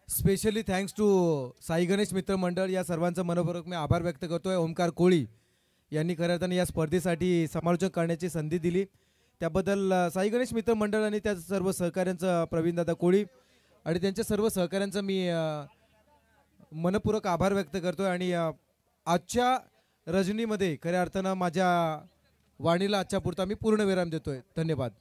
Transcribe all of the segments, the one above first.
Specially thanks to Sai Ganesh Mitra Mandal या सर्वांचा मनपूर्वक मी आभार व्यक्त करतोय. ओमकार कोळी यांनी खऱ्या अर्थाने या स्पर्धेसाठी समालोचन करण्याची संधी दिली. त्याबद्दल साई गणेश मित्र मंडळ आणि त्या सर्व सहकाऱ्यांचं प्रवीणदादा कोळी आणि त्यांच्या सर्व सहकाऱ्यांचा मी मनपूर्वक आभार व्यक्त करतोय. आणि आजच्या रजनीमध्ये खऱ्या अर्थानं माझ्या वाणीला आजच्या पुरता मी पूर्ण विराम देतोय. धन्यवाद.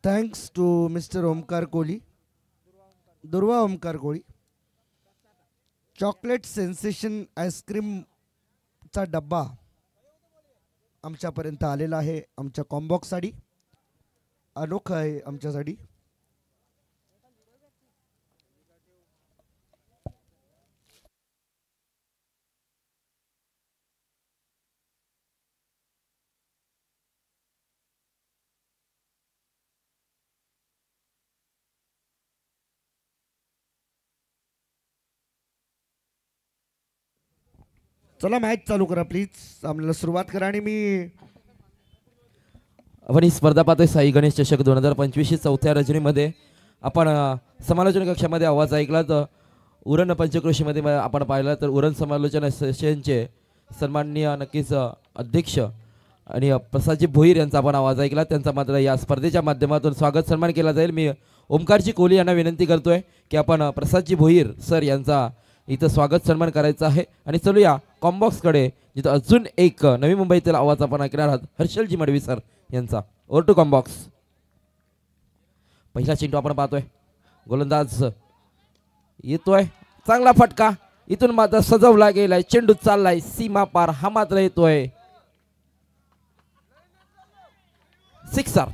Thanks to Mr. Omkar Kohli, Durva Omkar Kohli. Chocolate sensation आईस्क्रीमचा डब्बा आमच्यापर्यंत आलेला आहे. आमच्या कॉम्बॉक्ससाठी अनोखं आहे आमच्यासाठी. चला मॅच चालू करा प्लीज. सामन्याला सुरुवात करा. आणि मी आपण ही स्पर्धा पाहतोय साई गणेश चषक 2025 चौथ्या रजनीमध्ये. आपण समालोचन कक्षामध्ये आवाज ऐकला तर उरण पंचक्रोशीमध्ये आपण पाहिलं तर उरण समालोचन सेशनचे सन्माननीय नक्कीच अध्यक्ष आणि प्रसादजी भोईर यांचा आपण आवाज ऐकला. त्यांचा मात्र या स्पर्धेच्या माध्यमातून स्वागत सन्मान केला जाईल. मी ओमकारजी कोहली यांना विनंती करतोय की आपण प्रसादजी भोईर सर यांचा इथं स्वागत सन्मान करायचा आहे. आणि चलूया कॉम्बॉक्सकडे जिथं अजून एक नवी मुंबईतील आवाज आपण ऐकणार आहात हर्षलजी मडवी सर यांचा. Over to combox. पहिला चेंडू आपण पाहतोय. गोलंदाज येतोय. चांगला फटका इथून मात्र सजवला गेलाय. चेंडू चाललाय सीमा पार. हा मात्र येतोय सिक्सर.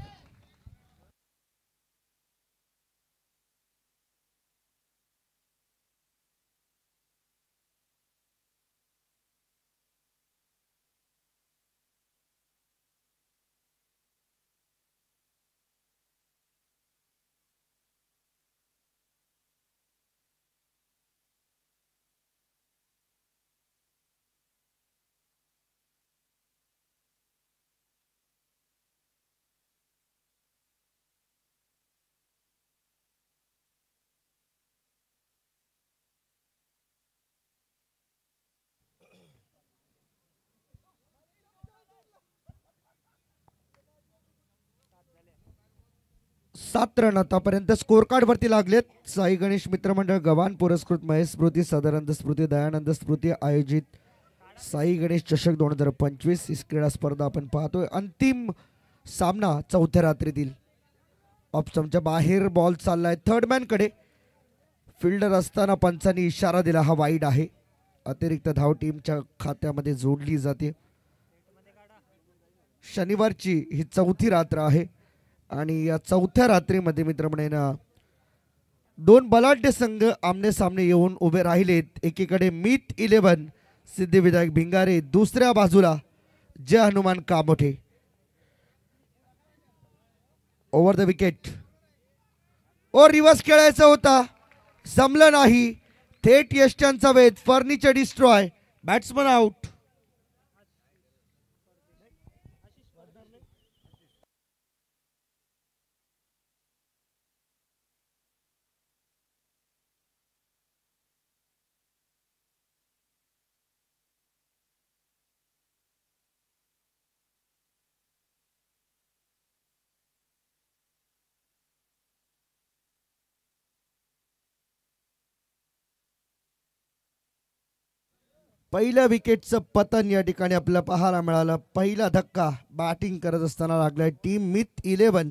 सात रन आतापर्यंत स्कोर कार्ड वरती लागलेत. साई गणेश मित्रमंडळ गव्हाण पुरस्कृत महेश स्मृती सदानंद स्मृती दयानंद स्मृती आयोजित साई गणेश चषक 2025 ही क्रीडा स्पर्धा आपण पाहतोय. अंतिम सामना चौथ्या रात्रीतील. ऑप्शनच्या बाहेर बॉल चाललाय थर्ड मॅन कडे. फिल्डर असताना पंचांनी इशारा दिला हा वाईड आहे. अतिरिक्त धाव टीमच्या खात्यामध्ये जोडली जाते. शनिवारची ही चौथी रात्र आहे आणि या चौथ्या रात्रीमध्ये मित्रमंडळींना दोन बलाढ्य संघ आमने सामने येऊन उभे राहिलेत. एकीकडे मीत 11 सिद्धिविनायक भिंगारे, दुसऱ्या बाजूला Jai Hanuman Kamothe. Over the wicket. Oh reverse खेळायचा होता, जमलं नाही. थेट यष्ट्यांचा वेध. Furniture destroy. Batsman out. पहिल्या विकेटचं पतन या ठिकाणी आपल्याला पाहायला मिळालं. पहिला धक्का बॅटिंग करत असताना लागलाय टीम मित 11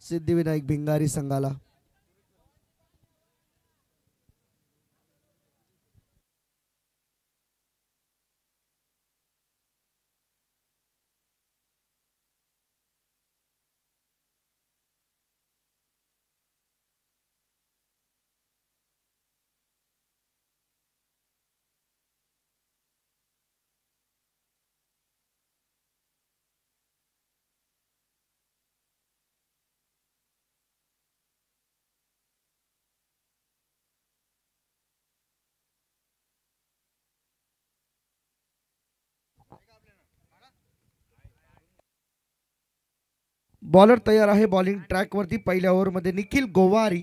सिद्धिविनायक भिंगारी संघाला. बॉलर तयार आहे बॉलिंग ट्रॅक वरती. पहिल्या ओव्हरमध्ये Nikhil Gowari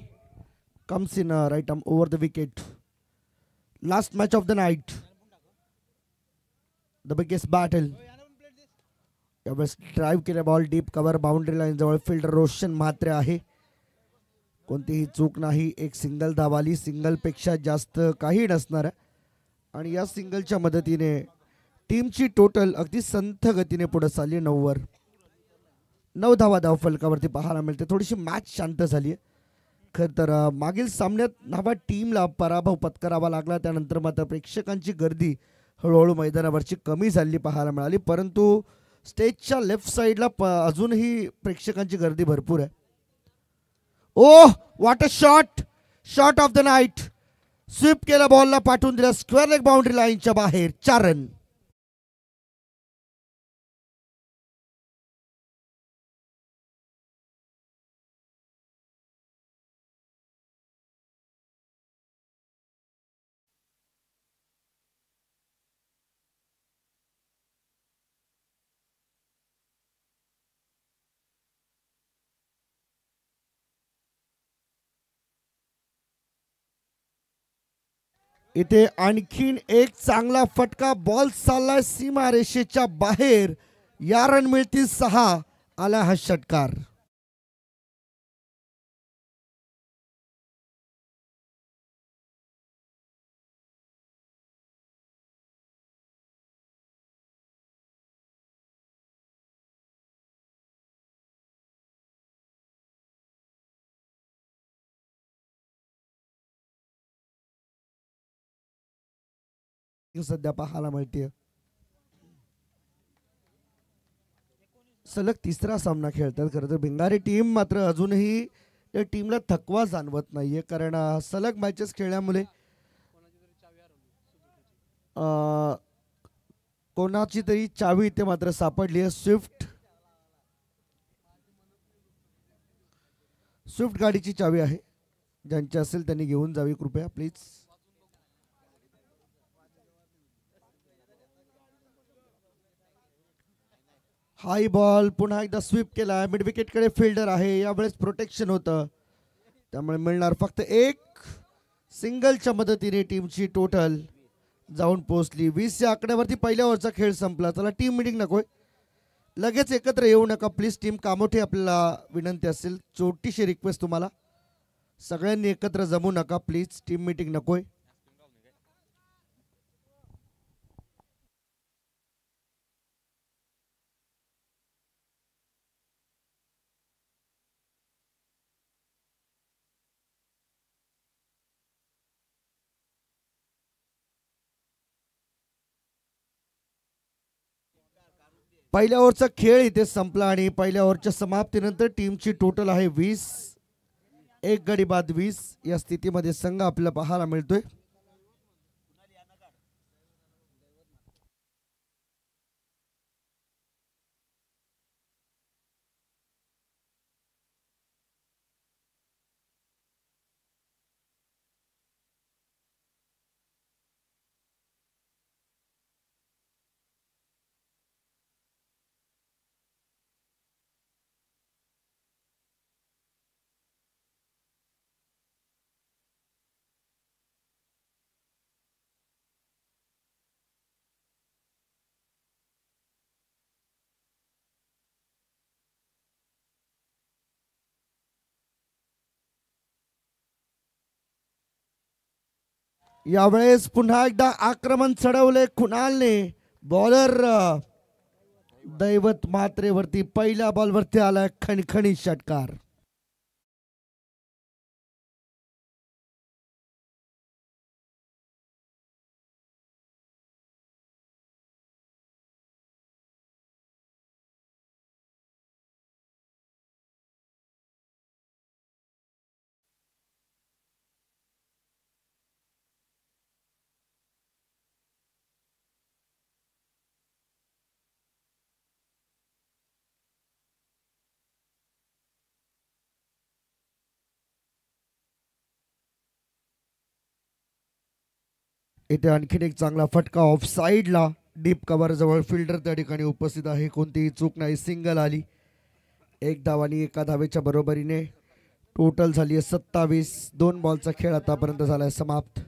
comes in right arm over the wicket. Last match of the night, the biggest battle. यावेळेस ड्राईव्ह केला ball deep cover boundary line जवळ. फिल्डर रोशन म्हात्रे आहे, कोणतीही चूक नाही. एक सिंगल धावाली, सिंगल पेक्षा जास्त काही नसणार आहे. आणि या सिंगलच्या मदतीने टीमची टोटल अगदी संथ गतीने पुढे चालली. 9 धावा धाव फलकावरती पाहायला मिळते. थोडीशी मॅच शांत झाली आहे. खरं तर मागील सामन्यात नावा टीमला पराभव पत्करावा लागला, त्यानंतर मात्र प्रेक्षकांची गर्दी हळूहळू मैदानावरची कमी झाली पाहायला मिळाली. परंतु स्टेजच्या लेफ्ट साईडला अजूनही प्रेक्षकांची गर्दी भरपूर आहे. Oh what a shot, shot of the night. Sweep केला, बॉलला पाठवून दिला स्क्वेअर लेग बाउंड्री लाईनच्या बाहेर. 4 रन. इथे आणखीन एक चांगला फटका, बॉल चाललाय सीमारेषेच्या बाहेर. या रन मिळतील 6. आला हा षटकार. सध्या पाहायला मिळते. सलग 3रा सामना खेळतात. खरं तर भिंगारी टीम मात्र अजूनही त्या टीमला थकवा जाणवत नाहीये, कारण सलग मॅचेस खेळल्यामुळे कोणाची तरी चावी इथे मात्र सापडली आहे. स्विफ्ट गाडीची चावी आहे. ज्यांची असेल त्यांनी घेऊन जावी कृपया प्लीज. हाय बॉल पुन्हा एकदा स्वीप केला. मिड विकेट कडे फिल्डर आहे. यावेळेस प्रोटेक्शन होतं, त्यामुळे मिळणार फक्त 1. सिंगलच्या मदतीने टीमची टोटल जाऊन पोहोचली 20 या आकड्यावरती. पहिल्या ओव्हरचा खेळ संपला. चला टीम मीटिंग नकोय, लगेच एकत्र येऊ नका प्लीज. टीम कामोठे आपल्याला विनंती असेल, छोटीशी रिक्वेस्ट तुम्हाला, सगळ्यांनी एकत्र जमू नका प्लीज. टीम मीटिंग नकोय. पहिल्या ओव्हरचा खेळ इथे संपला आणि पहिल्या ओव्हरच्या समाप्तीनंतर टीमची टोटल आहे 20. 1 गडी बाद 20 या स्थितीमध्ये संघ आपल्याला पाहायला मिळतोय. यावेळेस पुन्हा एकदा आक्रमण चढवले कुणालने. बॉलर दैवत मात्रेवरती पहिल्या बॉलवरती आलाय खणखणी षटकार. इथे आणखीन एक चांगला फटका ऑफ साइडला. डीप कव्हर जवळ फिल्डर त्या ठिकाणी उपस्थित आहे. कोणतीही चूक नाही, सिंगल आली. एक धाव आणि एका धावेच्या बरोबरीने टोटल झाली आहे 27. 2 बॉलचा खेळ आतापर्यंत झालाय समाप्त.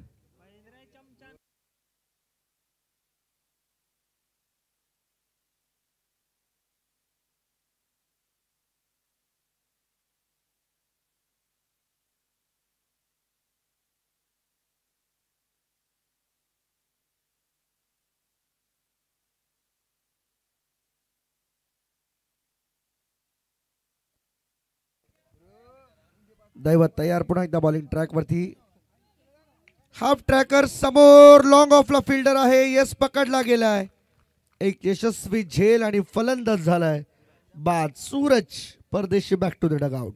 दैवत तयार पुन्हा एकदा बॉलिंग ट्रॅक वरती. हाफ ट्रॅकर समोर लॉंग ऑफला फिल्डर आहे. यस पकडला गेलाय. एक यशस्वी झेल आणि फलंदाज झालाय बाद. Suraj Pardeshi back to the dugout.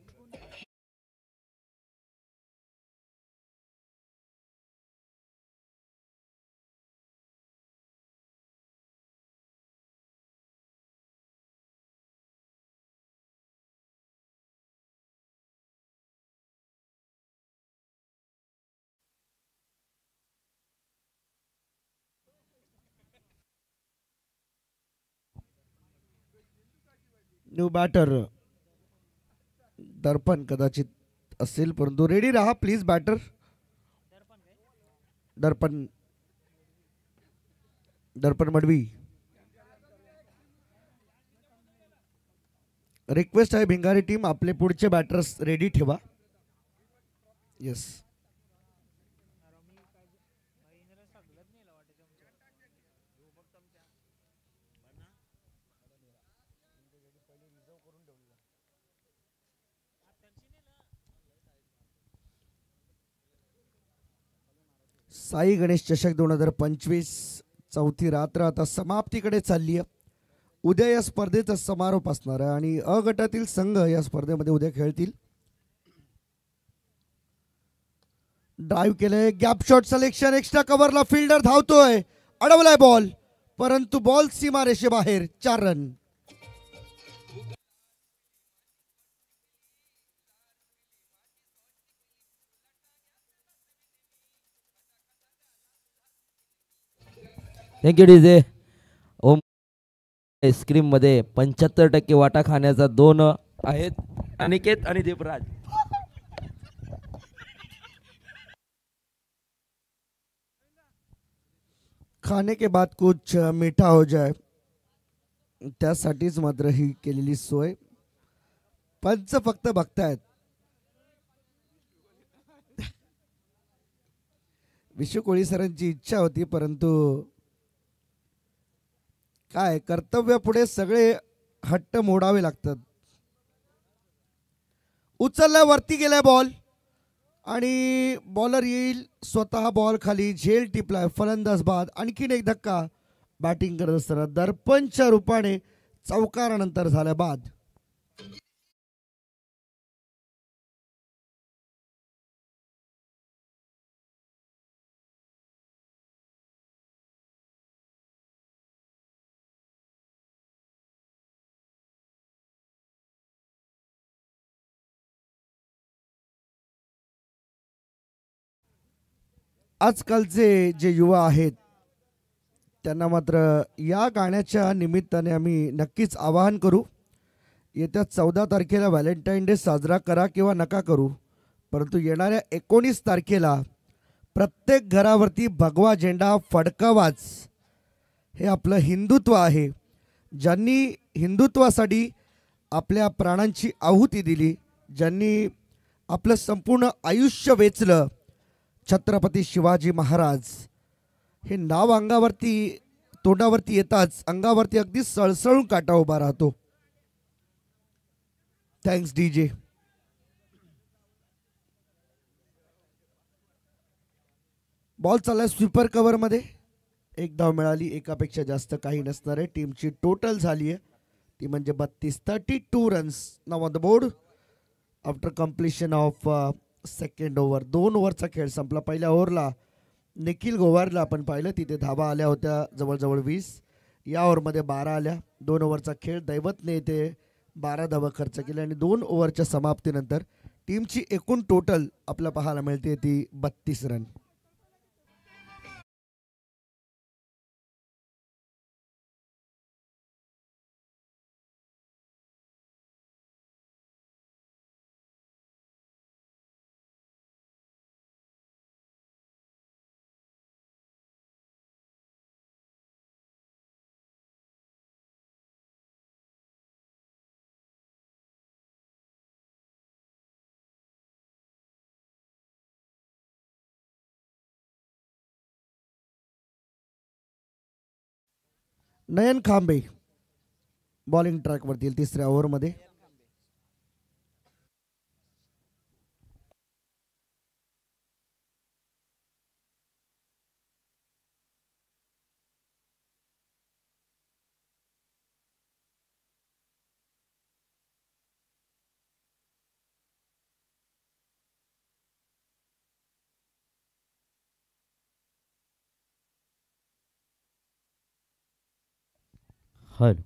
New batter Darpan कदाचित असेल परंतु रेडी राहा please batter. Darpan Darpan Madvi. Request आहे भिंगारी टीम आपले पुढचे बॅटर्स रेडी ठेवा. येस साई गणेश चषक 2025 चौथी रात्र आता समाप्तीकडे चालली आहे. उद्या या स्पर्धेचा समारोप असणार आहे आणि अ गटातील संघ या स्पर्धेमध्ये उद्या खेळतील. ड्राईव्ह केलंय. Gap shot selection. एक्स्ट्रा कव्हरला फिल्डर धावतोय. अडवलाय बॉल परंतु बॉल सीमारेषेबाहेर. 4 run. Thank you DJ. Om ice cream मध्ये 75% वाटा खाण्याचा 2 आहेत अनिकेत आणि देवराज. खाने के बाद कुछ मीठा हो जाए त्यासाठीच मात्र ही केलेली सोय. पंच फक्त बघतायत. विशू कोळी सरांची इच्छा होती परंतु काय कर्तव्यापुढे सगळे हट्ट मोडावे लागतात. उचललाय वरती गेलाय बॉल आणि बॉलर येईल स्वतः बॉल खाली. झेल टिपलाय. फलंदाज बाद. आणखीन एक धक्का बॅटिंग करत असताना दर्पणच्या रूपाने चौकारानंतर झाला बाद. आजकालचे जे युवा आहेत त्यांना मात्र या गाण्याच्या निमित्ताने आम्ही नक्कीच आवाहन करू. येत्या 14 तारखेला व्हॅलेंटाईन डे साजरा करा किंवा नका करू परंतु येणाऱ्या 19 तारखेला प्रत्येक घरावरती भगवा झेंडा फडकावाच. हे आपलं हिंदुत्व आहे. ज्यांनी हिंदुत्वासाठी आपल्या प्राणांची आहुती दिली, ज्यांनी आपलं संपूर्ण आयुष्य वेचलं, छत्रपती शिवाजी महाराज हे नाव अंगावरती तोंडावरती येताच अंगावरती अगदी सळसळून काटा उभा राहतो. Thanks DJ. बॉल चाललाय स्वीपर कव्हर मध्ये. एक धाव मिळाली. एकापेक्षा जास्त काही नसणार आहे. टीमची टोटल झाली आहे ती म्हणजे 32 runs now on the board after completion of second over. 2 ओव्हरचा खेळ संपला. पहिल्या ओव्हरला निखिल गोवारला आपण पाहिलं तिथे धावा आल्या होत्या जवळजवळ 20. या ओव्हरमध्ये 12 आल्या. 2 ओव्हरचा खेळ. दैवतने इथे 12 धावा खर्च केल्या आणि 2 ओव्हरच्या समाप्तीनंतर टीमची एकूण टोटल आपल्याला पाहायला मिळते ती 32 रन. नयन खांबे बॉलिंग ट्रॅकवरती येईल तिसऱ्या ओव्हरमध्ये. हॅलो.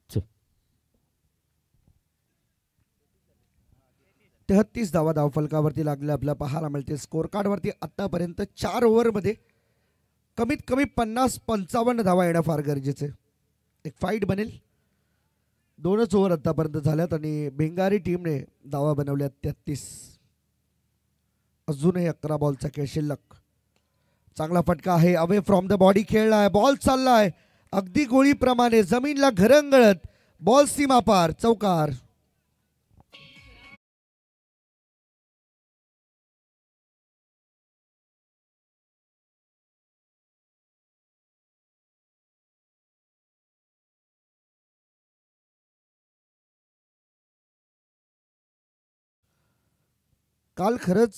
चल. 33 धावा धावफलकावरती लागले आपल्याला पाहायला मिळते. स्कोर कार्डवरती आतापर्यंत 4 ओव्हरमध्ये कमीत कमी 50-55 धावा येणं फार गरजेचं आहे. एक फाईट बनेल. 2च ओव्हर आतापर्यंत झाल्यात आणि भिंगारी टीमने धावा बनवल्यात 33. अजूनही 11 बॉलचा खेळ शिल्लक. चांगला फटका आहे. अवे फ्रॉम द बॉडी खेळलाय. बॉल चाललाय अगदी गोळीप्रमाणे जमीनला घरंगळत. बॉल सीमा पार. चौकार. काल खरंच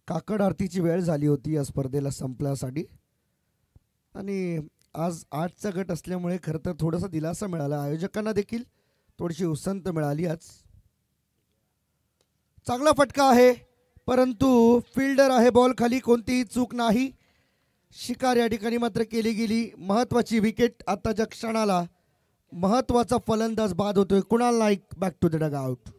काकड आरतीची वेळ झाली होती या स्पर्धेला संपल्यासाठी आणि आज 8चा गट असल्यामुळे खरं तर थोडासा दिलासा मिळाला. आयोजकांना देखील थोडीशी उसंत मिळाली आज. चांगला फटका आहे परंतु फिल्डर आहे बॉल खाली. कोणतीही चूक नाही. शिकार या ठिकाणी मात्र केली गेली. महत्वाची विकेट आताच्या क्षणाला. महत्वाचा फलंदाज बाद होतोय. Kunal Naik back to the dugout.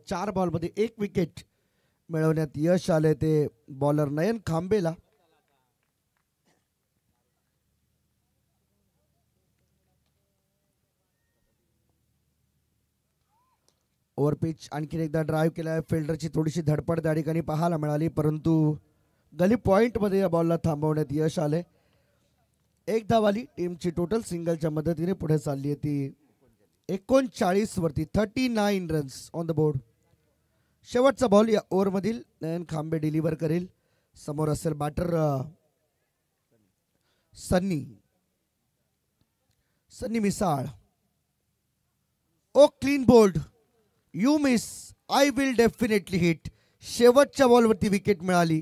चार बॉलमध्ये 1 विकेट मिळवण्यात यश आले ते बॉलर नयन खांबेला. ओव्हर पिच आणखीन एकदा ड्राईव्ह केला. फिल्डरची थोडीशी धडपड त्या ठिकाणी पाहायला मिळाली परंतु गली पॉइंटमध्ये या बॉलला थांबवण्यात यश आले. 1 धाव आली. टीमची टोटल सिंगलच्या मदतीने पुढे चालली आहे ती 39 वरती. 39 रन्स ऑन द बोर्ड. शेवटचा बॉल या ओव्हरमधील नयन खांबे डिलिव्हर करेल. समोर असेल batter Sunny Misal. Oh clean bowled. You miss. I will definitely hit. शेवटच्या बॉलवरती विकेट मिळाली.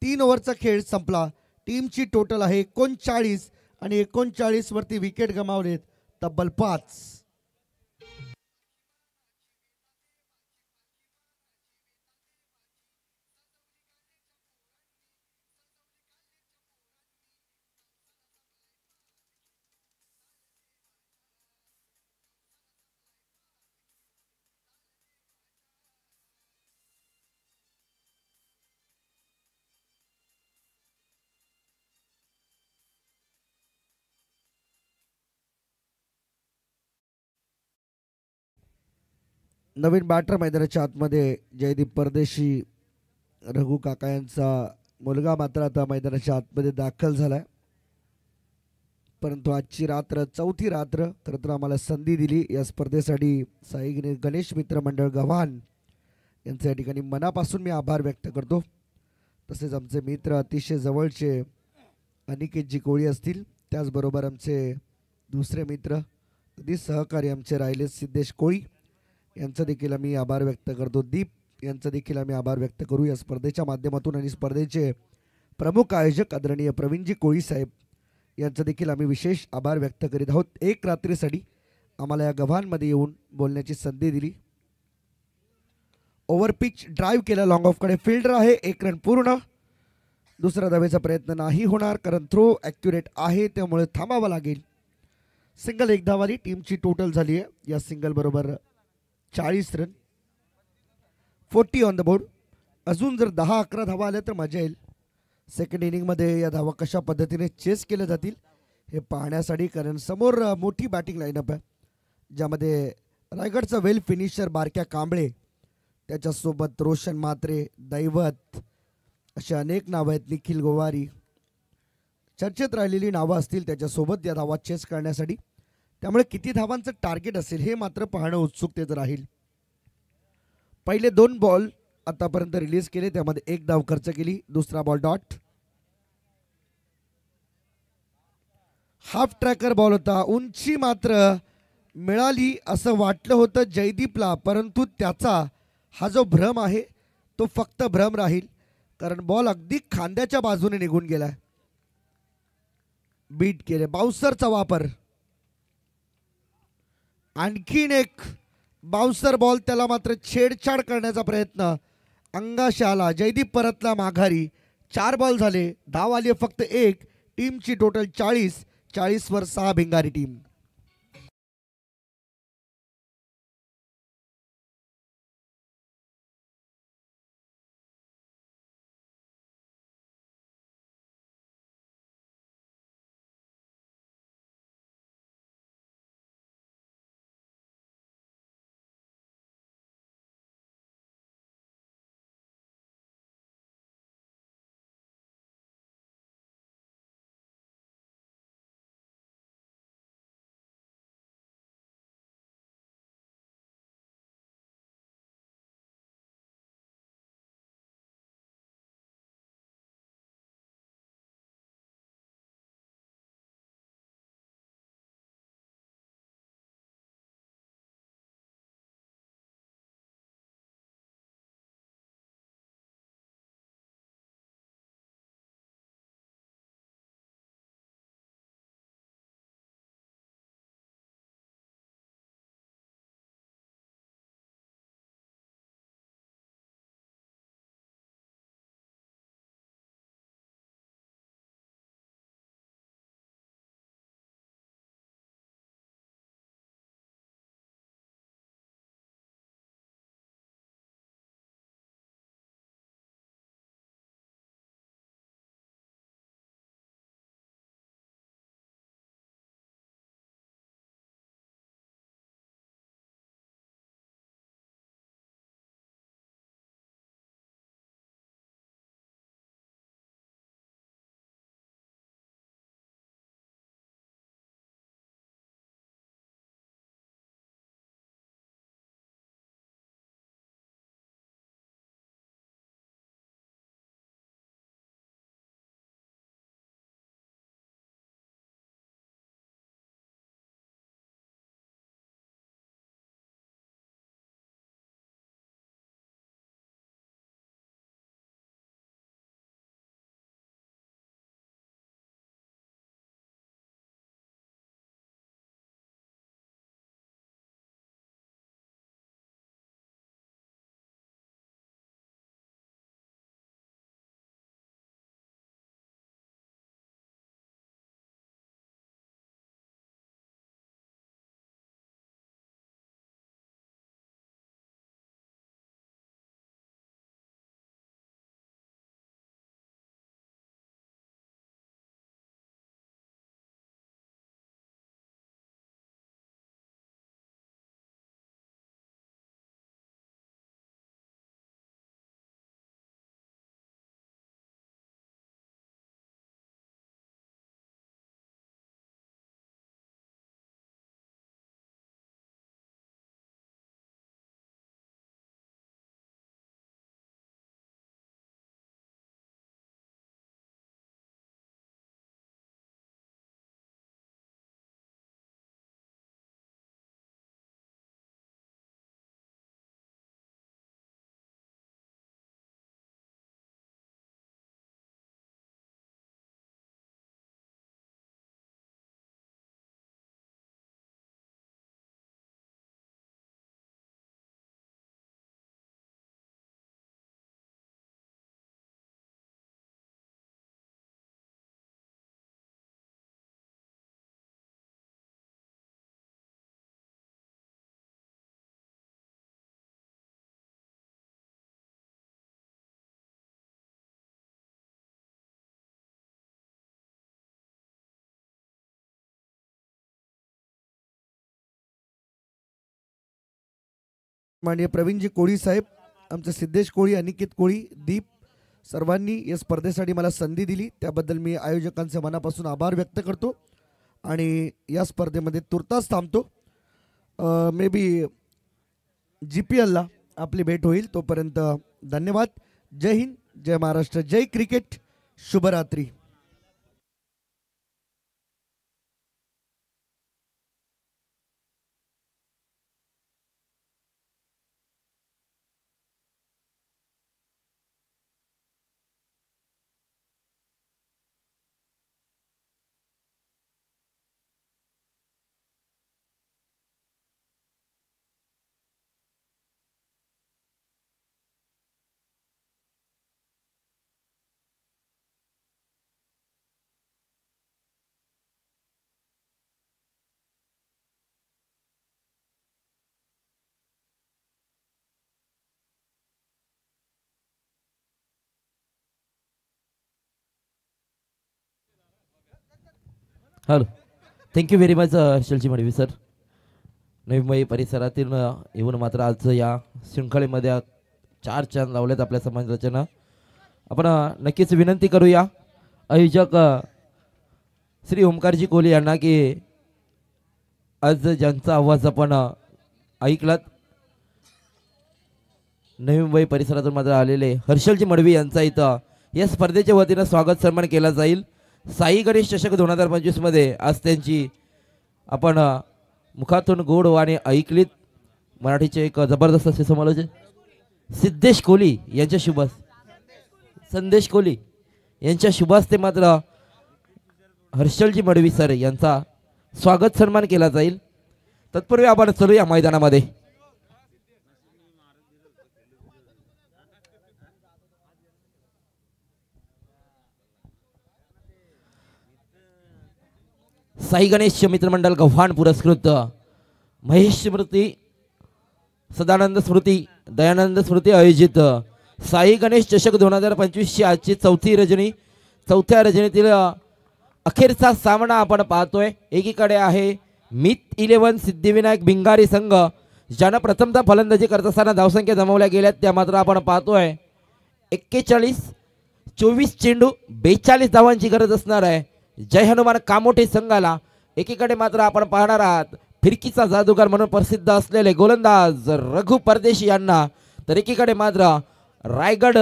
3 ओव्हरचा खेळ संपला. टीमची टोटल आहे 39 आणि 39 वरती विकेट गमावलेत तब्बल 5. नवीन बॅटर मैदानाच्या आतमध्ये जयदीप परदेशी रघु काका यांचा मुलगा मात्र आता मैदानाच्या आतमध्ये दाखल झालाय. परंतु आजची रात्र चौथी रात्र खरं तर आम्हाला संधी दिली या स्पर्धेसाठी साई गणेश मित्र मंडळ गव्हाण यांचे या ठिकाणी मनापासून मी आभार व्यक्त करतो. तसेच आमचे मित्र अतिशय जवळचे अनिकेतजी कोळी असतील, त्याचबरोबर आमचे दुसरे मित्र कधी सहकारी आमचे राहिले सिद्धेश कोळी यांचा देखील आम्ही आभार व्यक्त करतो. दीप यांचा देखील आम्ही आभार व्यक्त करू या स्पर्धेच्या माध्यमातून. आणि स्पर्धेचे प्रमुख आयोजक आदरणीय प्रवीणजी कोळी साहेब यांचा देखील आम्ही विशेष आभार व्यक्त करीत आहोत. एक रात्रीसाठी आम्हाला या गव्हाणमध्ये येऊन बोलण्याची संधी दिली. ओव्हर पिच ड्राईव्ह केला, लॉंग ऑफकडे फिल्डर आहे, 1 रन पूर्ण. दुसरा धावेचा प्रयत्न नाही होणार कारण थ्रो ॲक्युरेट आहे, त्यामुळे थांबावं लागेल. सिंगल 1 धावाली टीमची टोटल झाली आहे. या सिंगल बरोबर 40 रन, 40 ऑन द बोर्ड. अजून जर 10-11 धावा आल्या तर मजा येईल. सेकंड इनिंगमध्ये या धावा कशा पद्धतीने चेस केल्या जातील हे पाहण्यासाठी, कारण समोर मोठी बॅटिंग लाईनअप आहे ज्यामध्ये रायगडचा वेल फिनिशर बारक्या कांबळे, त्याच्यासोबत रोशन म्हात्रे, दैवत असे अनेक नावं आहेत, निखिल गोवारी, चर्चेत राहिलेली नावं असतील त्याच्यासोबत या धावा चेस करण्यासाठी. त्यामुळे किती धावांचं टार्गेट असेल हे मात्र पाहणं उत्सुकतेचं राहील. पहिले 2 बॉल आतापर्यंत रिलीज केले, त्यामध्ये 1 धाव खर्च केली, दुसरा ball dot. Half tracker ball होता, उंची मात्र मिळाली असं वाटलं होतं जयदीपला, परंतु त्याचा हा जो भ्रम आहे तो फक्त भ्रम राहील, कारण बॉल अगदी खांद्याच्या बाजूने निघून गेलाय. बीट केले, बाउन्सरचा वापर, आणखीन एक बाउन्सर बॉल, त्याला मात्र छेडछाड करण्याचा प्रयत्न अंगाशी आला. जयदीप परतला माघारी. 4 बॉल झाले, धाव आली फक्त 1. टीमची टोटल 40, 40 वर 6 भिंगारी टीम. माननीय प्रवीणजी कोळी साहेब, आमचे सिद्धेश कोळी, अनिकेत कोळी, दीप सर्वांनी या स्पर्धेसाठी मला संधी दिली त्याबद्दल मी आयोजकांचे मनापासून आभार व्यक्त करतो आणि या स्पर्धेमध्ये तुर्तास थांबतो. मे बी GPLला आपली भेट होईल. तोपर्यंत धन्यवाद. जय हिंद, जय महाराष्ट्र, जय क्रिकेट, शुभरात्री. हॅलो, थँक्यू व्हेरी मच हर्षलजी मडवी सर. नवी मुंबई परिसरातील येऊन मात्र आज या शृंखलेमध्ये 4 चांद लावलेत आपल्या समाजरचना. आपण नक्कीच विनंती करूया आयोजक श्री ओमकारजी कोहली यांना की आज ज्यांचा आवाज आपण ऐकलात नवी मुंबई परिसरातून मात्र आलेले हर्षलजी मडवी यांचा इथं या स्पर्धेच्या वतीनं स्वागत सन्मान केला जाईल. साई गणेश चषक 2025 मध्ये आज त्यांची आपण मुखातून गोड वाणी ऐकलीत. मराठीचे एक जबरदस्त असे समालोचक सिद्धेश कोहली यांच्या संदेश कोहली यांच्या शुभास्ते मात्र हर्षलजी मडवी सर यांचा स्वागत सन्मान केला जाईल. तत्पूर्वी आपण चलूया मैदानामध्ये. साई गणेश मित्रमंडळ गव्हाण पुरस्कृत महेश स्मृती सदानंद स्मृती दयानंद स्मृती आयोजित साई गणेश चषक 2025 ची आजची चौथ्या रजनीतील अखेरचा सामना आपण पाहतोय. एकीकडे आहे मित 11 सिद्धिविनायक भिंगारी संघ, ज्यानं प्रथमतः फलंदाजी करत असताना धावसंख्या जमवल्या गेल्यात त्या मात्र आपण पाहतोय. 24 चेंडू 42 धावांची गरज असणार आहे जय हनुमान कामोठे संघाला. एकीकडे मात्र आपण पाहणार आहात फिरकीचा जादूगार म्हणून प्रसिद्ध असलेले गोलंदाज रघु परदेशी यांना, तर एकीकडे मात्र रायगड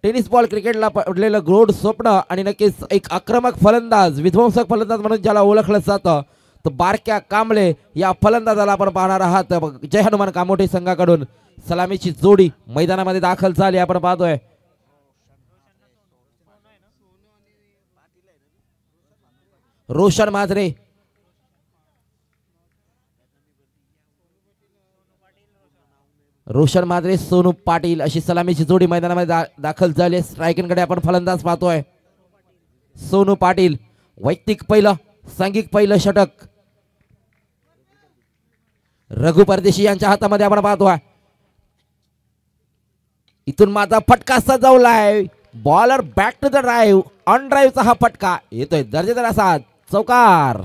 टेनिस बॉल क्रिकेटला पडलेलं गोड स्वप्न आणि नक्कीच एक आक्रमक फलंदाज विध्वंसक फलंदाज म्हणून ज्याला ओळखलं जातं तो बारक्या कांबळे या फलंदाजाला आपण पाहणार आहात. जय हनुमान कामोठे संघाकडून सलामीची जोडी मैदानामध्ये दाखल झाली आपण पाहतोय. रोशन मात्रे सोनू पाटील अशी सलामीची जोडी मैदानामध्ये दाखल झाली. स्ट्रायकिंगकडे आपण फलंदाज पाहतोय. सोनू पाटील वैयक्तिक पहिलं सांघिक पहिलं षटक रघु परदेशी यांच्या हातामध्ये आपण पाहतोय. इथून माझा फटका सजवलाय. Bowler back to the drive, on ड्राईव्हचा हा फटका येतोय दर्जेदार असा चौकार.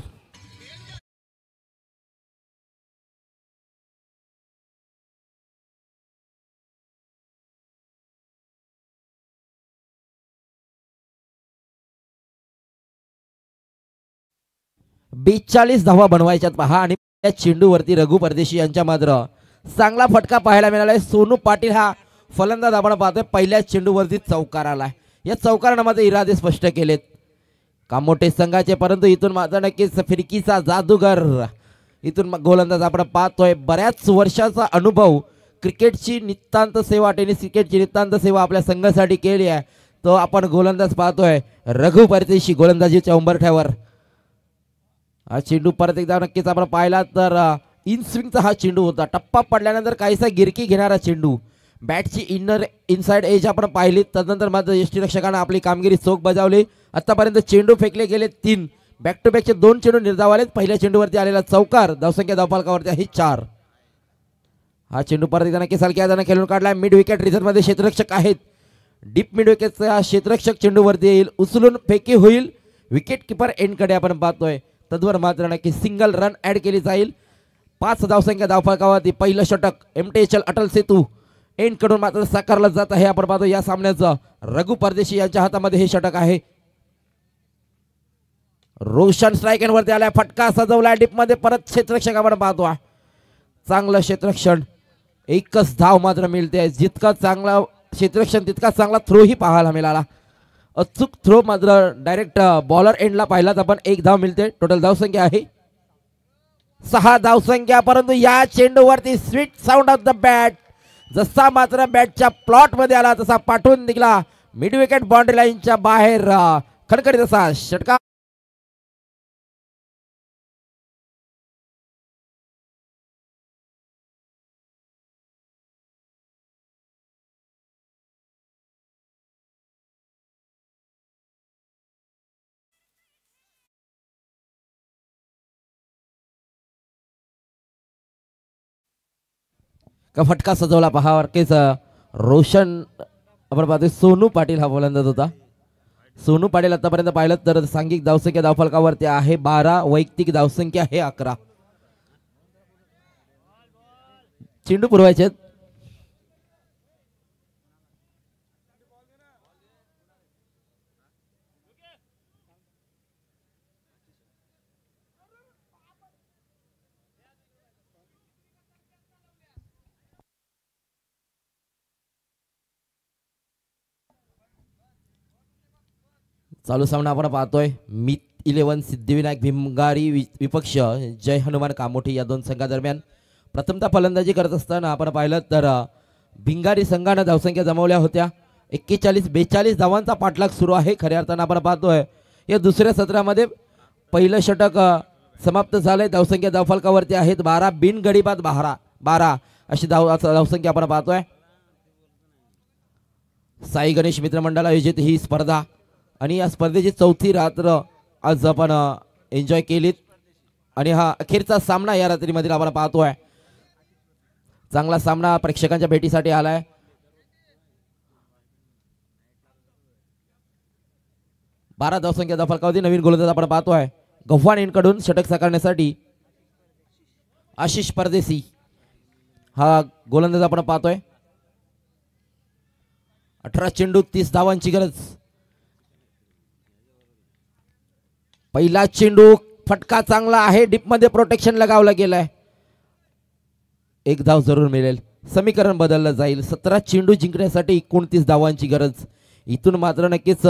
बेचाळीस धावा बनवायच्यात पहा आणि त्या चेंडूवरती रघु परदेशी यांच्या मात्र चांगला फटका पाहायला मिळालाय. सोनू पाटील हा फलंदाज आपण पाहतोय पहिल्या चेंडूवरती चौकार आलाय. या चौकारानं मध्ये इरादे स्पष्ट केलेत कामोठे संघाचे, परंतु इथून मात्र नक्कीच फिरकीचा जादूगर इथून गोलंदाज आपण पाहतोय. बऱ्याच वर्षाचा अनुभव क्रिकेटची नितांत सेवा, टेनिस क्रिकेटची नितांत सेवा आपल्या संघासाठी केली आहे तो आपण गोलंदाज पाहतोय रघु परदेशी गोलंदाजीच्या उंबरठ्यावर. हा चेंडू परत एकदा नक्कीच आपण पाहिला तर इन स्विंगचा हा चेंडू होता. टप्पा पडल्यानंतर काहीसा गिरकी घेणारा चेंडू, बॅटची इनसाइड एज आपण पाहिली. तदनंतर मात्र यष्टीरक्षकानं आपली कामगिरी चोख बजावली. आतापर्यंत चेंडू फेकले गेले 3, बॅक टू बॅकचे 2 चेंडू निर्धाव आलेत. पहिल्या चेंडूवरती आलेला चौकार, धावसंख्या धावफलकावरती आहे 4. हा चेंडू परत एकदा नक्कीच हलक्या हाताने खेळून काढला. मिड विकेट रिझर्व मध्ये क्षेत्ररक्षक आहेत. डीप मिड विकेटचा क्षेत्ररक्षक चेंडूवरती येईल, उचलून फेकी होईल. विकेट किपर एंडकडे आपण पाहतोय. तद्वर मात्र नक्की सिंगल रन ऍड केली जाईल. 5 धावसंख्या धावफलकावरती पहिलं षटक MTHL अटल सेतू एंड कडून मात्र साकारलं जात आहे. आपण पाहतो या सामन्याचं रघु परदेशी यांच्या हातामध्ये हे षटक आहे. रोशन स्ट्राईक एंड वरती आलाय, फटका सजवलाय डीप मध्ये, परत क्षेत्ररक्षक आपण पाहतो. चांगलं क्षेत्ररक्षण, एकच धाव मात्र मिळते. जितका चांगला क्षेत्ररक्षण तितका चांगला थ्रो ही पाहायला मिळाला. अचूक थ्रो मात्र डायरेक्ट बॉलर एंडला पाहिलात आपण. 1 धाव मिळते. टोटल धावसंख्या आहे 6 धावसंख्या. परंतु या चेंडूवरती sweet sound of the bat, जसा मात्र बॅटच्या प्लॉट मध्ये आला तसा पाठवून निघाला मिड विकेट बाउंड्री लाईनच्या बाहेर. खणखणीत असा षटकार. का फटका सजवला पहा. वरकेच रोशन आपण पाहतोय सोनू पाटील हा फलंदाज होता. सोनू पाटील आतापर्यंत पाहिलं तर सांघिक धावसंख्या धावफलकावरती आहे 12, वैयक्तिक धावसंख्या आहे 11. चेंडू पुरवायचे आहेत. चालू सामना आपण पाहतोय मित 11 सिद्धिविनायक भिमगारी विपक्ष जय हनुमान कामोठी या दोन संघादरम्यान. प्रथमतः फलंदाजी करत असताना आपण पाहिलं तर भिंगारी संघानं धावसंख्या जमवल्या होत्या. 41-42 धावांचा पाठलाग सुरू आहे. खऱ्या अर्थानं आपण पाहतोय या दुसऱ्या सत्रामध्ये पहिलं षटक समाप्त झालंय. धावसंख्या धावफलकावरती आहेत 12, बिनगडी बाद 12 अशी धावसंख्या आपण पाहतोय. साई गणेश मित्रमंडळ आयोजित ही स्पर्धा आणि या स्पर्धेची चौथी रात्र आज आपण एन्जॉय केलीत आणि हा अखेरचा सामना या रात्रीमध्ये आपण पाहतोय. चांगला सामना प्रेक्षकांच्या भेटीसाठी आलाय. बारा धावसंख्या धावफलकावरती नवीन गोलंदाज आपण पाहतोय. गव्हाण यांकडून षटक साकारण्यासाठी आशिष परदेशी हा गोलंदाज आपण पाहतोय. 18 चेंडू 30 धावांची गरज. पहिला चेंडू फटका चांगला आहे, डीप मध्ये प्रोटेक्शन लगावलं गेलंय. 1 धाव जरूर मिळेल. समीकरण बदललं जाईल. 17 चेंडू जिंकण्यासाठी 29 धावांची गरज. इथून मात्र नक्कीच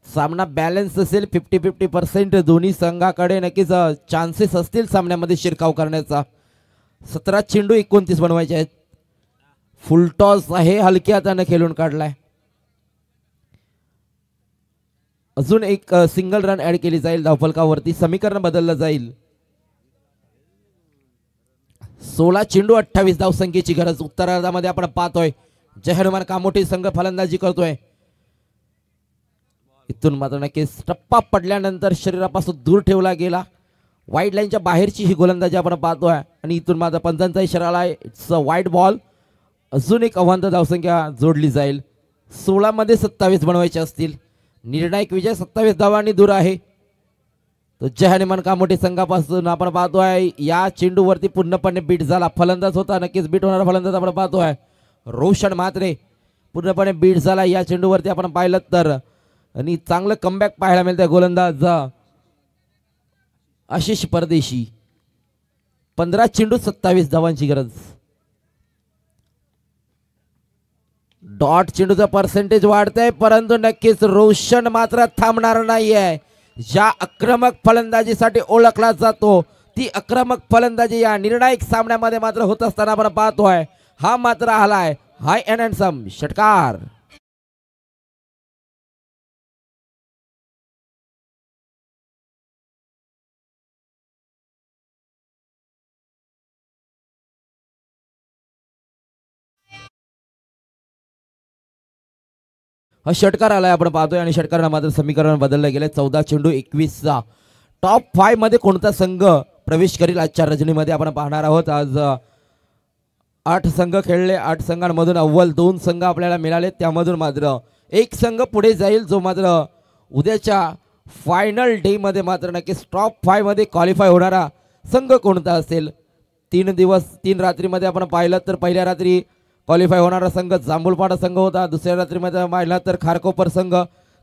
सामना बॅलन्स असेल. 50-50% दोन्ही संघाकडे नक्कीच चान्सेस असतील सामन्यामध्ये शिरकाव करण्याचा. 17 चेंडू 29 बनवायचे आहेत. फुलटॉस आहे, हलक्या हाताने खेळून काढलाय. अजून एक सिंगल रन ऍड केली जाईल धावफलकावरती. समीकरण बदललं जाईल. 16 चेंडू 28 धावसंख्येची गरज. उत्तरार्धामध्ये आपण पाहतोय जय हनुमान कामोठी संघ फलंदाजी करतोय. इथून मात्र नक्कीच टप्पा पडल्यानंतर शरीरापासून दूर ठेवला गेला. वाईड लाईनच्या बाहेरची ही गोलंदाजी आपण पाहतोय आणि इथून मात्र पंचांचा इशारा आलाय. It's a wide ball. अजून एक अवांतर धावसंख्या जोडली जाईल. 16 मध्ये 27 बनवायचे असतील. निर्णायक विजय 27 धावांनी दूर आहे. तो जय हनुमान कामोठी संघापासून आपण पाहतोय या चेंडूवरती पूर्णपणे बीट झाला. फलंदाज होता, नक्कीच बीट होणारा फलंदाज आपण पाहतोय. रोशन मात्रे पूर्णपणे बीट झाला या चेंडूवरती आपण पाहिलं तर. आणि चांगलं कमबॅक पाहायला मिळतंय. गोलंदाज आशिष परदेशी. 15 चेंडू 27 धावांची गरज. डॉट चेंडूचा पर्सेंटेज वाढतंय, परंतु नक्कीच रोशन मात्र थांबणार नाहीये. ज्या आक्रमक फलंदाजीसाठी ओळखला जातो ती आक्रमक फलंदाजी या निर्णायक सामन्यामध्ये मात्र होत असताना आपण पाहतोय. हा मात्र आलाय हाय अँड हँडसम षटकार. हा षटकार आलाय आपण पाहतोय आणि षटकारानं मात्र समीकरण बदललं गेलंय. 14 चेंडू 21. टॉप 5 मध्ये कोणता संघ प्रवेश करील आजच्या रजनीमध्ये आपण पाहणार आहोत. आज 8 संघ खेळले. 8 संघांमधून अव्वल 2 संघ आपल्याला मिळाले. त्यामधून मात्र एक संघ पुढे जाईल जो मात्र उद्याच्या फायनल डे मध्ये मात्र नक्कीच टॉप 5 मध्ये क्वालिफाय होणारा संघ कोणता असेल तीन रात्रीमध्ये आपण पाहिलं तर पहिल्या रात्री क्वालिफाय होणारा संघ जांभूळपाडा संघ होता, दुसऱ्या रात्रीमध्ये पाहिलं तर खारकोपर संघ,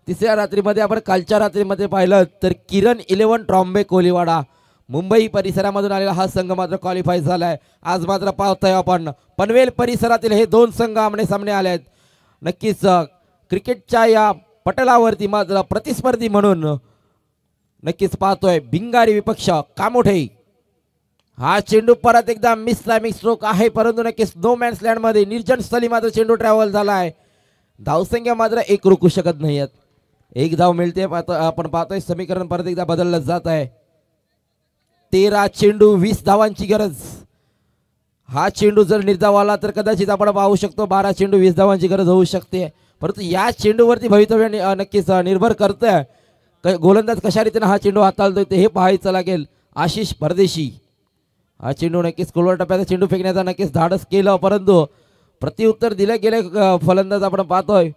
तिसऱ्या रात्रीमध्ये आपण कालच्या रात्रीमध्ये पाहिलं तर किरण 11 ट्रॉम्बे कोलीवाडा मुंबई परिसरामधून आलेला हा संघ मात्र क्वालिफाय झालाय. आज मात्र पाहतोय आपण पनवेल परिसरातील हे दोन संघ आमने सामने आले आहेत. नक्कीच क्रिकेटच्या या पटलावरती मात्र प्रतिस्पर्धी म्हणून नक्कीच पाहतोय भिंगारी विपक्ष कामोठे. हा चेंडू परत एकदा मिस टायमिंग स्ट्रोक आहे, परंतु नक्कीच नो मॅन्स लँड मध्ये निर्जन स्थळी मात्र चेंडू ट्रॅव्हल झाला आहे. धावसंख्या मात्र एक रोखू शकत नाहीयेत. एक धाव मिळते. आपण पाहतोय समीकरण परत एकदा बदललं जात आहे. 13 चेंडू 20 धावांची गरज. हा चेंडू जर निर्धाव आला तर कदाचित आपण पाहू शकतो 12 चेंडू 20 धावांची गरज होऊ शकते, परंतु या चेंडूवरती भवितव्य नक्कीच निर्भर करतंय. गोलंदाज कशा रीतीने हा चेंडू हाताळतोय ते हे पाहायचं लागेल. आशिष परदेशी हा चेंडू नक्कीच खोलवर टप्प्याचा चेंडू फेकण्याचा नक्कीच धाडस केलं, परंतु प्रत्युत्तर दिले गेले. फलंदाज आपण पाहतोय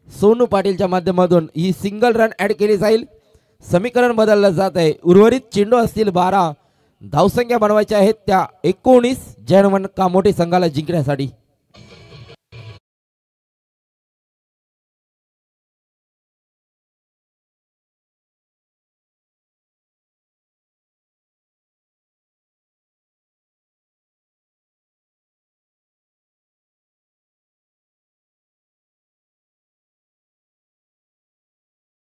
सोनू पाटीलच्या माध्यमातून ही सिंगल रन ऍड केली जाईल. समीकरण बदललं जात आहे. उर्वरित चेंडू असतील 12, धावसंख्या बनवायच्या आहेत त्या 19 जय हनुमान कामोठे संघाला जिंकण्यासाठी.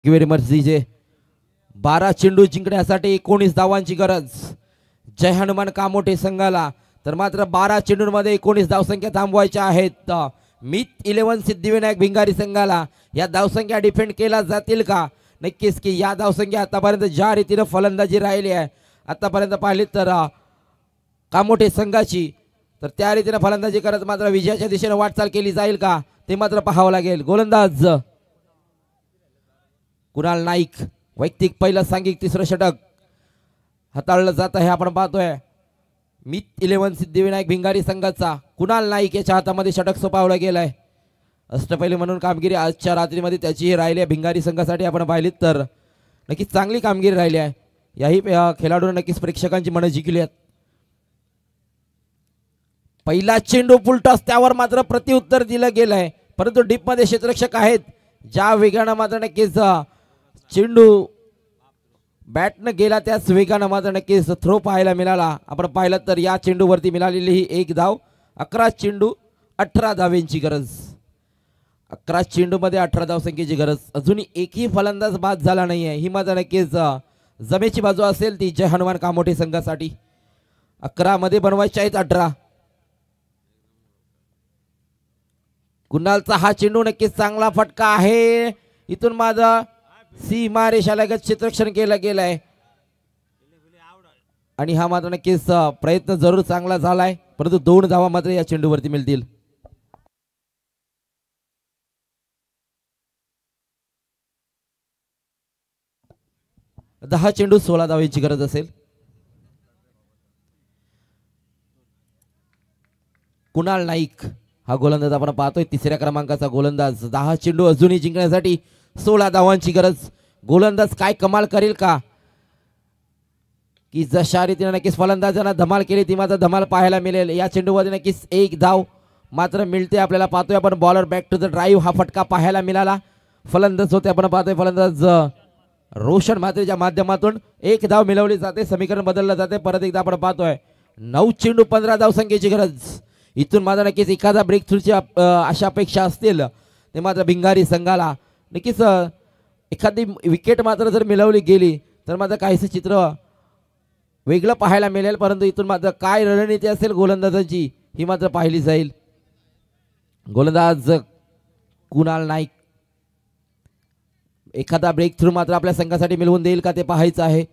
व्हेरी मच जीजे. 12 चेंडू जिंकण्यासाठी 19 धावांची गरज जय हनुमान कामोठे संघाला. तर मात्र 12 चेंडूंमध्ये 19 धावसंख्या थांबवायच्या आहेत. मित 11 सिद्धिविनायक भिंगारी संघाला या धावसंख्या डिफेंड केला जातील का? नक्कीच की या धावसंख्या आतापर्यंत ज्या रीतीने फलंदाजी राहिली आहे आतापर्यंत पाहिली तर कामोठे संघाची, तर त्या रीतीने फलंदाजी करत मात्र विजयाच्या दिशेने वाटचाल केली जाईल का ते मात्र पाहावं लागेल. गोलंदाज कुणाल नाईक वैयक्तिक पहिलं सांघिक तिसरं षटक हाताळलं जात आहे. आपण पाहतोय मित 11 सिद्धिविनायक भिंगारी संघाचा कुणाल नाईक याच्या हातामध्ये षटक सोपावलं गेलंय. अष्टपैलू म्हणून कामगिरी आजच्या रात्रीमध्ये त्याची राहिली आहे. भिंगारी संघासाठी आपण पाहिलीत तर नक्कीच चांगली कामगिरी राहिली आहे. याही खेळाडूंना नक्कीच प्रेक्षकांची मनं जिंकली आहेत. पहिला चेंडू फुलटॉस त्यावर मात्र प्रत्युत्तर दिलं गेलंय, परंतु डीप मध्ये क्षेत्ररक्षक आहेत. ज्या वेगानं मात्र नक्कीच चेंडू बॅटनं गेला त्याच वेगानं मात्र नक्कीच थ्रो पाहायला मिळाला. आपण पाहिलं तर या चेंडूवरती मिळालेली ही एक धाव. 11 चेंडू 18 धावेंची गरज. 11 चेंडूमध्ये 18 धावसंख्येची गरज. अजूनही एकही फलंदाज बाद झाला नाहीये. ही मात्र नक्कीच जमेची बाजू असेल ती जय हनुमान कामोठे संघासाठी. 11 मध्ये बनवायचे आहेत 18. कुणालचा हा चेंडू नक्कीच चांगला फटका आहे. इथून माझा सीमा रेषालगत क्षेत्ररक्षण केलं गेलंय आणि हा मात्र नक्कीच प्रयत्न जरूर चांगला झालाय, परंतु 2 धावा मात्र या चेंडूवरती मिळतील. दहा चेंडू 16 धावेची गरज असेल. कुणाल नाईक हा गोलंदाज आपण पाहतोय तिसऱ्या क्रमांकाचा गोलंदाज. 10 चेंडू अजूनही जिंकण्यासाठी 16 धावांची गरज. गोलंदाज काय कमाल करेल का? की जशा रीतीने नक्कीच फलंदाजांना धमाल केली ती मात्र धमाल पाहायला मिळेल. या चेंडूमध्ये नक्कीच एक धाव मात्र मिळते आपल्याला. पाहतोय आपण bowler back to the drive हा फटका पाहायला मिळाला. फलंदाज होते आपण पाहतोय फलंदाज रोशन म्हात्रेच्या माध्यमातून एक धाव मिळवली जाते. समीकरण बदललं जाते. परत एकदा आपण पाहतोय 9 चेंडू 15 धावसंख्येची गरज. इथून मात्र नक्कीच एखादा ब्रेक थ्रूची अशा अपेक्षा असतील ते मात्र भिंगारी संघाला. नक्कीच एखादी विकेट मात्र जर मिळवली गेली तर मात्र काहीसं चित्र वेगळं पाहायला मिळेल, परंतु इथून मात्र काय रणनीती असेल गोलंदाजांची ही मात्र पाहिली जाईल. गोलंदाज कुणाल नाईक एखादा ब्रेक थ्रू मात्र आपल्या संघासाठी मिळवून देईल का ते पाहायचं आहे.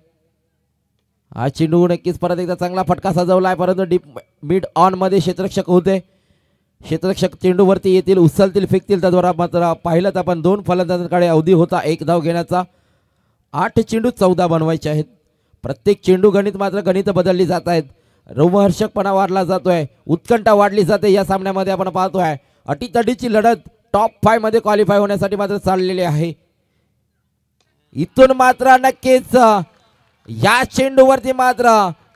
हा चेंडू नक्कीच परत एकदा चांगला फटका सजवलाय, परंतु डीप मिड ऑन मध्ये क्षेत्ररक्षक होते. क्षेत्ररक्षक चेंडूवरती येतील, उचलतील, फेकतील. त्याद्वारा मात्र पाहिलं तर आपण 2 फलंदाजांकडे अवधी होता एक धाव घेण्याचा. 8 चेंडू 14 बनवायचे आहेत. प्रत्येक चेंडू गणित मात्र गणित बदलली जात आहेत. रोमहर्षकपणा वाढला जातोय, उत्कंठा वाढली जाते या सामन्यामध्ये. आपण पाहतोय अटीतटीची लढत टॉप 5 मध्ये क्वालिफाय होण्यासाठी मात्र चाललेली आहे. इथून मात्र नक्कीच या चेंडूवरती मात्र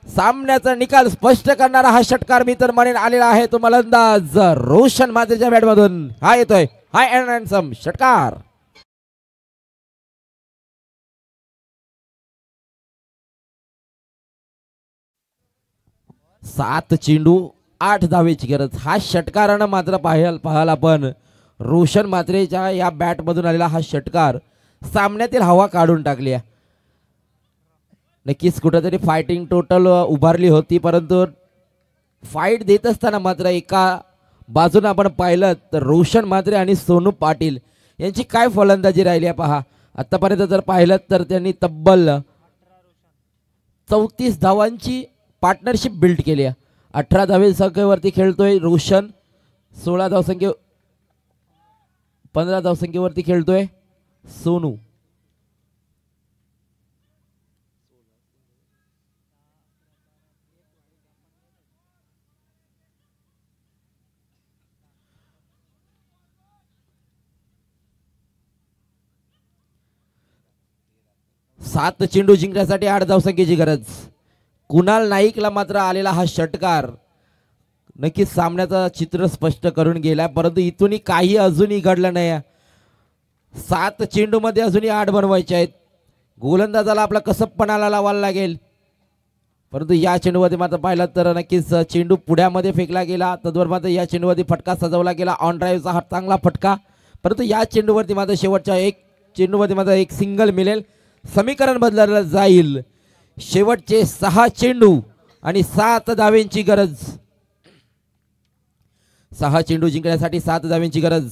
सामन्याचा निकाल स्पष्ट करणारा हा षटकार मी तर म्हणेन आलेला आहे तो मलंदाज रोशन मात्रेच्या बॅटमधून. हा येतोय हाय अँड हँडसम षटकार. 7 चेंडू 8 धावेची गरज. हा षटकारानं मात्र पाहाल आपण रोशन मात्रेच्या या बॅटमधून आलेला हा षटकार सामन्यातील हवा काढून टाकली आहे. नक्कीच कुठेतरी फायटिंग टोटल उभारली होती, परंतु फाईट देत असताना मात्र एका बाजूने आपण पाहिलं तर रोशन मात्रे आणि सोनू पाटील यांची काय फलंदाजी राहिली आहे पहा. आतापर्यंत जर पाहिलं तर त्यांनी तब्बल 34 धावांची पार्टनरशिप बिल्ड केली आहे. 18 धावे संख्येवरती खेळतोय रोशन, 16 धावसंख्ये 15 धावसंख्येवरती खेळतोय सोनू. सात चेंडू जिंकण्यासाठी 8 धावसंख्येची गरज. कुणाल नाईकला मात्र आलेला हा षटकार नक्कीच सामन्याचं चित्र स्पष्ट करून गेला, परंतु इथूनही काही अजूनही घडलं नाही. 7 चेंडूमध्ये अजूनही 8 बनवायचे आहेत. गोलंदाजाला आपला कसबपणाला लावायला लागेल, परंतु या चेंडूमध्ये मात्र पाहिलं तर नक्कीच चेंडू पुढ्यामध्ये फेकला गेला. तद्वर मात्र या चेंडूवरती फटका सजवला गेला, ऑन ड्राईव्हचा हा चांगला फटका, परंतु या चेंडूवरती मात्र शेवटच्या एक चेंडूमध्ये मात्र एक सिंगल मिळेल. समीकरण बदललं जाईल. शेवटचे 6 चेंडू आणि 7 धावेंची गरज. 6 चेंडू जिंकण्यासाठी 7 धावेंची गरज.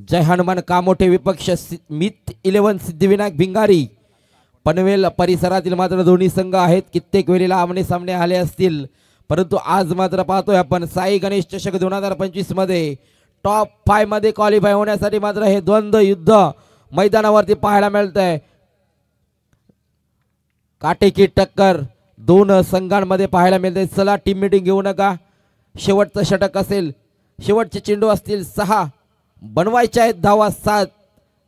जय हनुमान कामोठे विपक्ष मित 11 सिद्धिविनायक भिंगारी. पनवेल परिसरातील मात्र दोन्ही संघ आहेत, कित्येक वेळेला आमने सामने आले असतील, परंतु आज मात्र पाहतोय आपण साई गणेश चषक 2025 मध्ये टॉप 5 मध्ये क्वालिफाय होण्यासाठी मात्र हे द्वंद्व युद्ध मैदानावरती पाहायला मिळतंय. काटेकी टक्कर दोन संघांमध्ये पाहायला मिळते. चला टीम मीटिंग घेऊ नका, शेवटचं षटक असेल, शेवटचे चेंडू असतील 6, बनवायच्या आहेत धावा 7.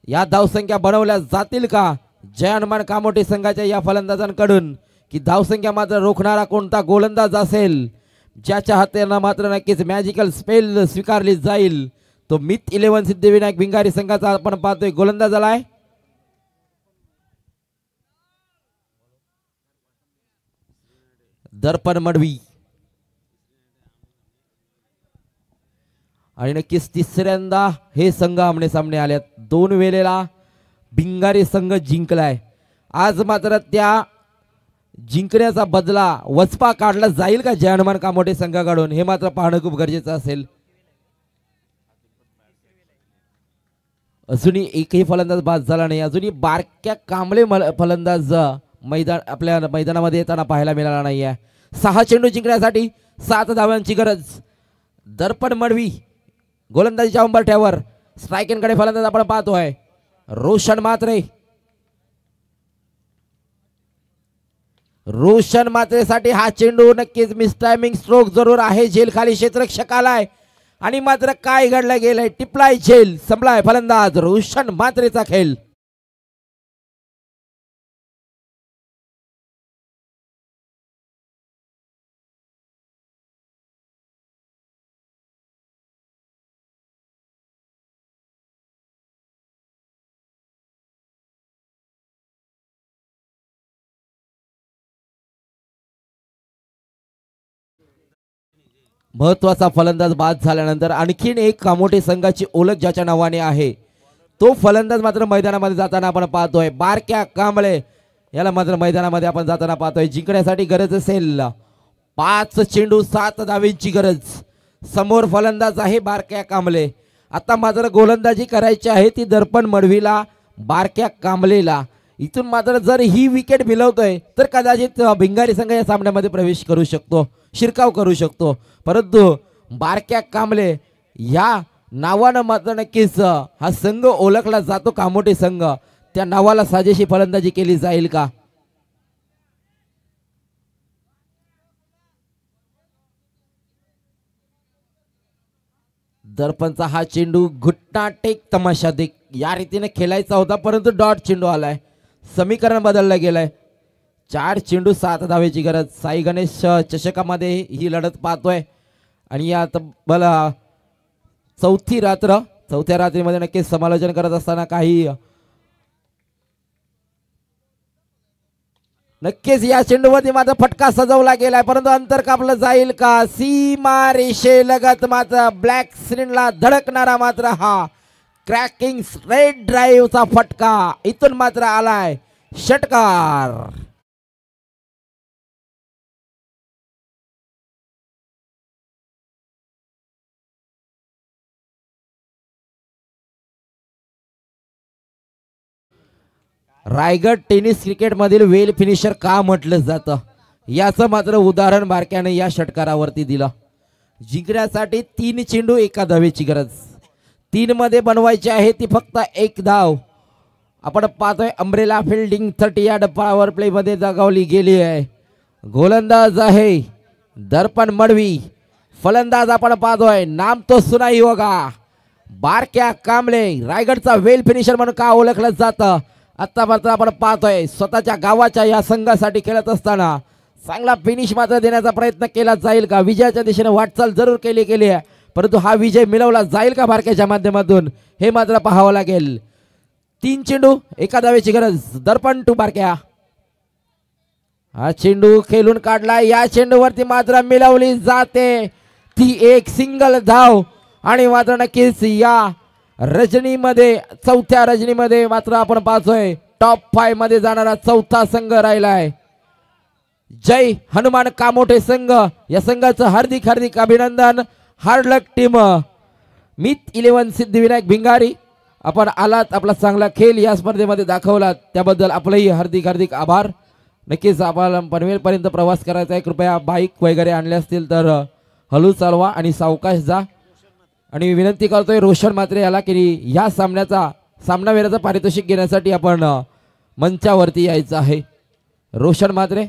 या धावसंख्या बनवल्या जातील का जय हनुमान कामोठे संघाच्या या फलंदाजांकडून, की धावसंख्या मात्र रोखणारा कोणता गोलंदाज असेल ज्याच्या हाताने मात्र नक्कीच मॅजिकल स्पेल स्वीकारली जाईल. तो मित 11 सिद्धिविनायक भिंगारी संघाचा आपण पाहतोय गोलंदाज आलाय. दर्पण मडवी आणि नक्कीच तिसऱ्यांदा हे संघ आमने सामने आल्यात. 2 वेळेला भिंगारी संघ जिंकलाय. आज मात्र त्या जिंकण्याचा बदला वचपा काढला जाईल का जय हनुमान कामोठे संघाकडून, हे मात्र पाहणं खूप गरजेचं असेल. अजूनही एकही फलंदाज बाद झाला नाही. अजूनही बारक्या कांबळे फलंदाज आपल्या मैदानामध्ये येताना पाहायला मिळाला नाहीये. 6 चेंडू जिंकण्यासाठी 7 धाव्यांची गरज. दर्पण मडवी गोलंदाजीच्या उंबरठ्यावर. स्ट्रायकिंगकडे फलंदाज आपण पाहतोय रोशन मात्रे. रोशन मात्रेसाठी हा चेंडू नक्कीच मिस टायमिंग स्ट्रोक जरूर आहे. झेल खाली क्षेत्ररक्षक आलाय आणि मात्र काय घडलं गेलंय, टिपलाय झेल, संपलाय फलंदाज. रोशन मात्रेचा खेळ. महत्वाचा फलंदाज बाद झाल्यानंतर आणखीन एक कामोठे संघाची ओळख ज्याच्या नावाने आहे तो फलंदाज मात्र मैदानामध्ये जाताना आपण पाहतोय. बारक्या कांबळे याला मात्र मैदानामध्ये आपण जाताना पाहतोय. जिंकण्यासाठी गरज असेल 5 चेंडू 7 धावेंची गरज. समोर फलंदाज आहे बारक्या कांबळे. आता मात्र गोलंदाजी करायची आहे ती दर्पण मडवीला, बारक्या कांबळेला. इथून मात्र जर ही विकेट मिळवतोय तर कदाचित भिंगारी संघ या सामन्यामध्ये प्रवेश करू शकतो, शिरकाव करू शकतो, परंतु बारक्या कांबळे या नावानं मात्र नक्कीच हा संघ ओळखला जातो कामोठे संघ. त्या नावाला साजेशी फलंदाजी केली जाईल का. दर्पणचा हा चेंडू घुटना टेक तमाशा देख या रीतीने खेळायचा होता, परंतु डॉट चेंडू आलाय. समीकरण बदललं गेलंय. 4 चेंडू 7 धावेची गरज. साई गणेश चषकामध्ये ही लढत पाहतोय आणि या तब्बल चौथ्या रात्रीमध्ये नक्कीच समालोचन करत असताना काही नक्कीच या चेंडूवरती मात्र फटका सजवला गेलाय, परंतु अंतर कापलं जाईल का? सीमा रेषेलगत मात्र ब्लॅक स्क्रीनला धडकणारा मात्र हा क्रॅकिंग स्ट्रेट ड्राईव्हचा फटका इथून मात्र आलाय षटकार. रायगड टेनिस क्रिकेट मधील वेल फिनिशर का म्हटलं जातं याचं मात्र उदाहरण बारक्याने या षटकारावरती दिलं. जिंकण्यासाठी 3 चेंडू 1 धावेची गरज. 3 मध्ये बनवायची आहे ती फक्त 1 धाव. आपण पाहतोय umbrella fielding 30 yard power play मध्ये दगावली गेली आहे. गोलंदाज आहे दर्पण मडवी. फलंदाज आपण पाहतोय नाम तो सुनाई होगा बारक्या कांबळे. रायगडचा वेल फिनिशर म्हणून का ओळखलं जातं आता मात्र आपण पाहतोय स्वतःच्या गावाच्या या संघासाठी खेळत असताना चांगला फिनिश मात्र देण्याचा प्रयत्न केला जाईल का? विजयाच्या दिशेने वाटचाल जरूर केली आहे, परंतु हा विजय मिळवला जाईल का बारक्याच्या माध्यमातून हे मात्र पाहावं लागेल. 3 चेंडू 1 धावेची गरज. दर्पण टू बारक्या. हा चेंडू खेळून काढला. या चेंडूवरती मात्र मिळवली जाते ती एक सिंगल धाव आणि मात्र नक्कीच या रजनीमध्ये चौथ्या रजनीमध्ये मात्र आपण पाहतोय टॉप 5 मध्ये जाणारा चौथा संघ राहिलाय. जय हनुमान कामोठे संघ या संघाचं हार्दिक हार्दिक अभिनंदन. हार्ड लक टीम. मित 11 सिद्धिविनायक भिंगारी आपण आलात, आपला चांगला खेळ या स्पर्धेमध्ये दाखवलात त्याबद्दल आपलंही हार्दिक हार्दिक आभार. नक्कीच आपल्याला पनवेलपर्यंत प्रवास करायचा आहे, कृपया बाईक वगैरे आणले असतील तर हळू चालवा आणि सावकाश जा. आणि विनंती करतोय रोशन म्हात्रे याला की या सामनावीराचं पारितोषिक घेण्यासाठी आपण मंचावरती यायचं आहे. रोशन म्हात्रे